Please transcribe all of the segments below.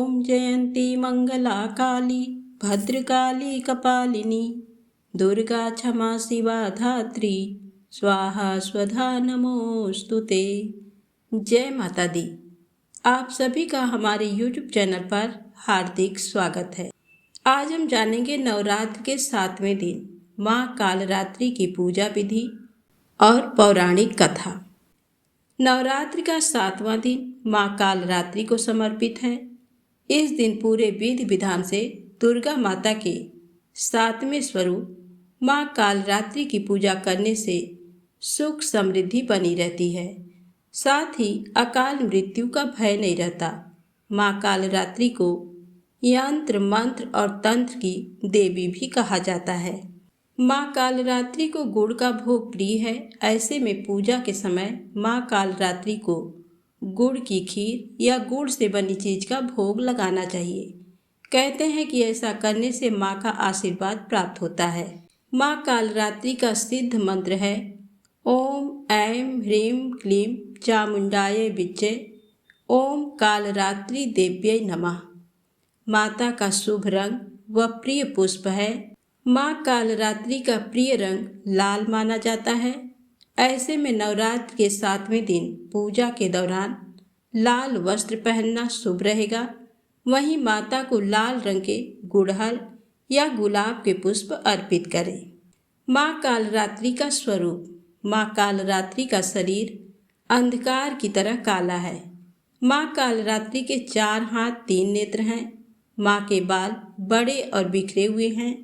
ओम जयंती मंगला काली भद्रकाली कपालिनी दुर्गा क्षमा शिवा धात्री स्वाहा स्वधा नमोस्तुते। जय माता दी। आप सभी का हमारे YouTube चैनल पर हार्दिक स्वागत है। आज हम जानेंगे नवरात्र के 7वें दिन माँ कालरात्रि की पूजा विधि और पौराणिक कथा। नवरात्र का 7वां दिन माँ कालरात्रि को समर्पित है। इस दिन पूरे विधि विधान से दुर्गा माता के 7वें स्वरूप माँ कालरात्रि की पूजा करने से सुख समृद्धि बनी रहती है, साथ ही अकाल मृत्यु का भय नहीं रहता। माँ कालरात्रि को यंत्र मंत्र और तंत्र की देवी भी कहा जाता है। माँ कालरात्रि को गुड़ का भोग प्रिय है। ऐसे में पूजा के समय माँ कालरात्रि को गुड़ की खीर या गुड़ से बनी चीज का भोग लगाना चाहिए। कहते हैं कि ऐसा करने से माँ का आशीर्वाद प्राप्त होता है। माँ कालरात्रि का सिद्ध मंत्र है ओम ऐं ह्रीं क्लीं चामुंडायै विच्चे ओम कालरात्रि देव्यै नमः। माता का शुभ रंग व प्रिय पुष्प है। माँ कालरात्रि का प्रिय रंग लाल माना जाता है। ऐसे में नवरात्र के 7वें दिन पूजा के दौरान लाल वस्त्र पहनना शुभ रहेगा। वहीं माता को लाल रंग के गुड़हल या गुलाब के पुष्प अर्पित करें। माँ कालरात्रि का स्वरूप। माँ कालरात्रि का शरीर अंधकार की तरह काला है। माँ कालरात्रि के 4 हाथ 3 नेत्र हैं। माँ के बाल बड़े और बिखरे हुए हैं।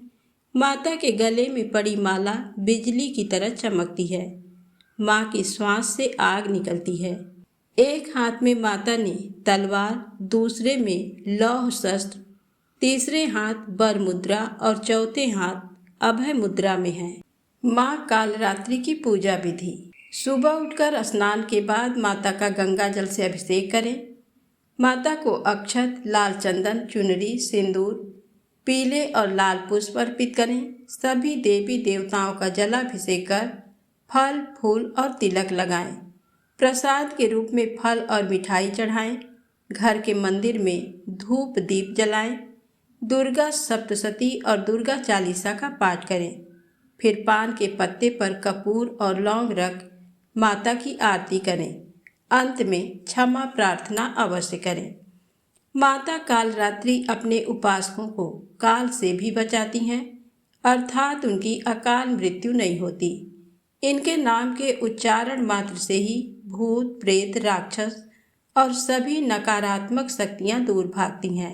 माता के गले में पड़ी माला बिजली की तरह चमकती है। माँ की श्वास से आग निकलती है। एक हाथ में माता ने तलवार, दूसरे में लौह शस्त्र, तीसरे हाथ वर मुद्रा और चौथे हाथ अभय मुद्रा में है। माँ कालरात्रि की पूजा विधि। सुबह उठकर स्नान के बाद माता का गंगा जल से अभिषेक करें। माता को अक्षत, लाल चंदन, चुनरी, सिंदूर, पीले और लाल पुष्प अर्पित करें। सभी देवी देवताओं का जलाभिषेक कर फल, फूल और तिलक लगाएं। प्रसाद के रूप में फल और मिठाई चढ़ाएं। घर के मंदिर में धूप दीप जलाएं। दुर्गा सप्तशती और दुर्गा चालीसा का पाठ करें। फिर पान के पत्ते पर कपूर और लौंग रख माता की आरती करें। अंत में क्षमा प्रार्थना अवश्य करें। माता कालरात्रि अपने उपासकों को काल से भी बचाती हैं, अर्थात उनकी अकाल मृत्यु नहीं होती। इनके नाम के उच्चारण मात्र से ही भूत, प्रेत, राक्षस और सभी नकारात्मक शक्तियां दूर भागती हैं।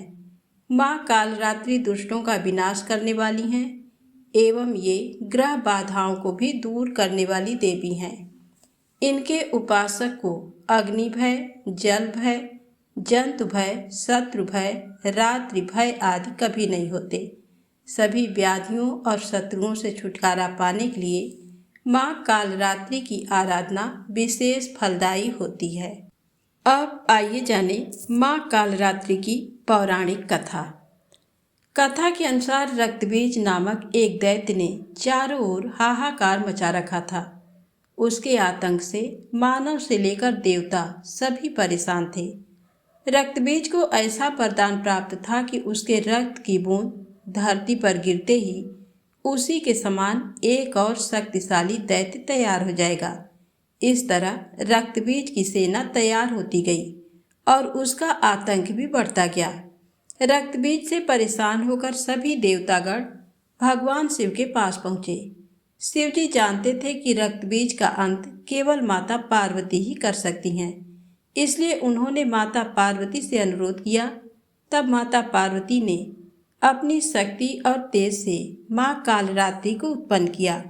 माँ कालरात्रि दुष्टों का विनाश करने वाली हैं एवं ये ग्रह बाधाओं को भी दूर करने वाली देवी हैं। इनके उपासक को अग्नि भय, जल भय, जंतु भय, शत्रु भय, रात्रि भय आदि कभी नहीं होते। सभी व्याधियों और शत्रुओं से छुटकारा पाने के लिए माँ कालरात्रि की आराधना विशेष फलदायी होती है। अब आइए जाने माँ कालरात्रि की पौराणिक कथा। कथा के अनुसार रक्तबीज नामक एक दैत्य ने चारों ओर हाहाकार मचा रखा था। उसके आतंक से मानव से लेकर देवता सभी परेशान थे। रक्तबीज को ऐसा वरदान प्राप्त था कि उसके रक्त की बूंद धरती पर गिरते ही उसी के समान एक और शक्तिशाली दैत्य तैयार हो जाएगा। इस तरह रक्तबीज की सेना तैयार होती गई और उसका आतंक भी बढ़ता गया। रक्तबीज से परेशान होकर सभी देवतागण भगवान शिव के पास पहुँचे। शिव जी जानते थे कि रक्तबीज का अंत केवल माता पार्वती ही कर सकती हैं, इसलिए उन्होंने माता पार्वती से अनुरोध किया। तब माता पार्वती ने अपनी शक्ति और तेज से माँ कालरात्रि को उत्पन्न किया।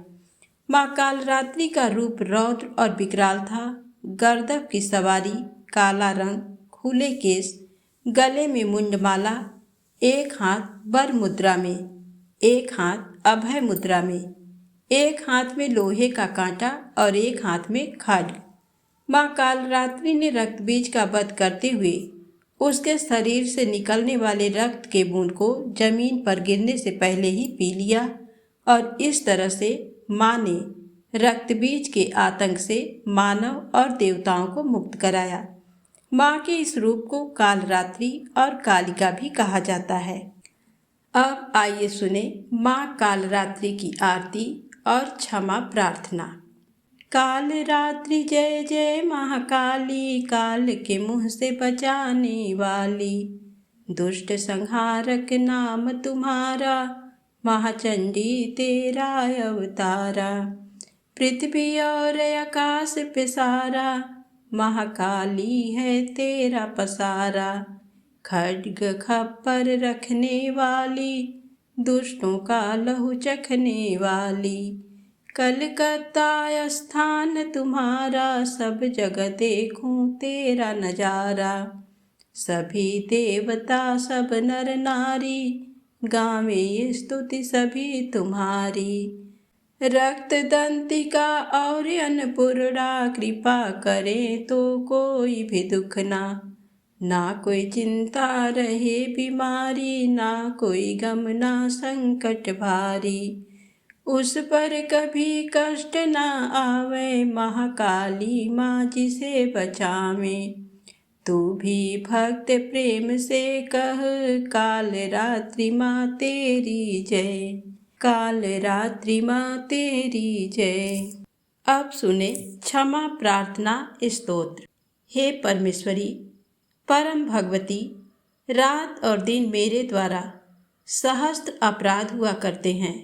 माँ कालरात्रि का रूप रौद्र और विकराल था। गर्दभ की सवारी, काला रंग, खुले केस, गले में मुंडमाला, एक हाथ वर मुद्रा में, एक हाथ अभय मुद्रा में, एक हाथ में लोहे का कांटा और एक हाथ में खड्ग। माँ कालरात्रि ने रक्तबीज का वध करते हुए उसके शरीर से निकलने वाले रक्त के बूंद को जमीन पर गिरने से पहले ही पी लिया और इस तरह से माँ ने रक्तबीज के आतंक से मानव और देवताओं को मुक्त कराया। माँ के इस रूप को कालरात्रि और कालिका भी कहा जाता है। अब आइए सुने माँ कालरात्रि की आरती और क्षमा प्रार्थना। काल रात्रि जय जय महाकाली, काल के मुँह से बचाने वाली, दुष्ट संहारक नाम तुम्हारा, महाचंडी तेरा अवतारा। पृथ्वी और आकाश पे सारा, महाकाली है तेरा पसारा। खड्ग खप्पर रखने वाली, दुष्टों का लहू चखने वाली, कलकत्ता स्थान तुम्हारा, सब जगह देखूं तेरा नजारा। सभी देवता सब नर नारी, गावे स्तुति सभी तुम्हारी। रक्त दंतिका और अन्नपूर्णा, कृपा करे तो कोई भी दुख ना कोई चिंता रहे बीमारी, ना कोई गम ना संकट भारी। उस पर कभी कष्ट ना आवे, महाकाली माँ जिसे बचावे। तू भी भक्त प्रेम से कह, काल रात्रि माँ तेरी जय, काल रात्रि माँ तेरी जय। अब सुने क्षमा प्रार्थना स्तोत्र। हे परमेश्वरी, परम भगवती, रात और दिन मेरे द्वारा सहस्त्र अपराध हुआ करते हैं।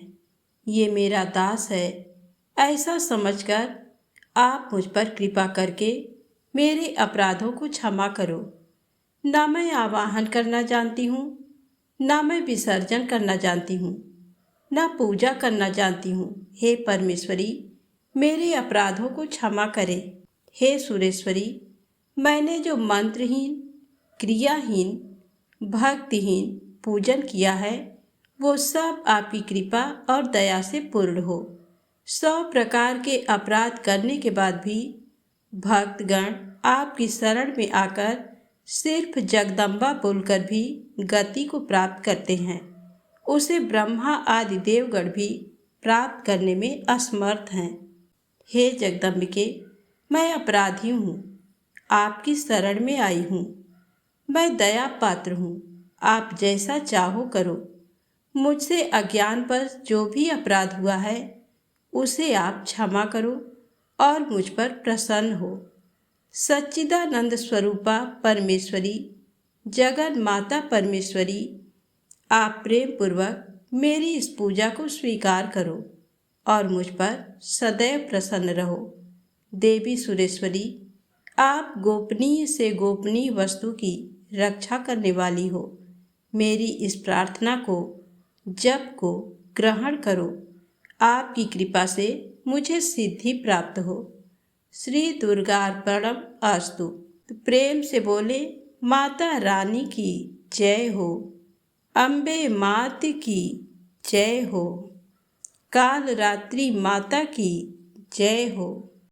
ये मेरा दास है, ऐसा समझकर आप मुझ पर कृपा करके मेरे अपराधों को क्षमा करो। ना मैं आवाहन करना जानती हूँ, ना मैं विसर्जन करना जानती हूँ, ना पूजा करना जानती हूँ। हे परमेश्वरी, मेरे अपराधों को क्षमा करें। हे सुरेश्वरी, मैंने जो मंत्रहीन, क्रियाहीन, भक्तिहीन पूजन किया है, वो सब आपकी कृपा और दया से पूर्ण हो। 100 प्रकार के अपराध करने के बाद भी भक्तगण आपकी शरण में आकर सिर्फ जगदम्बा बोलकर भी गति को प्राप्त करते हैं। उसे ब्रह्मा आदि देवगण भी प्राप्त करने में असमर्थ हैं। हे जगदम्बिके, मैं अपराधी हूँ, आपकी शरण में आई हूँ। मैं दया पात्र हूँ, आप जैसा चाहो करो। मुझसे अज्ञान पर जो भी अपराध हुआ है, उसे आप क्षमा करो और मुझ पर प्रसन्न हो। सच्चिदानंद स्वरूपा परमेश्वरी, जगन माता परमेश्वरी, आप प्रेम पूर्वक मेरी इस पूजा को स्वीकार करो और मुझ पर सदैव प्रसन्न रहो। देवी सुरेश्वरी, आप गोपनीय से गोपनीय वस्तु की रक्षा करने वाली हो। मेरी इस प्रार्थना को, जप को ग्रहण करो। आपकी कृपा से मुझे सिद्धि प्राप्त हो। श्री दुर्गार्पणम अस्तु। तो प्रेम से बोले माता रानी की जय हो, अम्बे मात की जय हो, काल रात्रि माता की जय हो।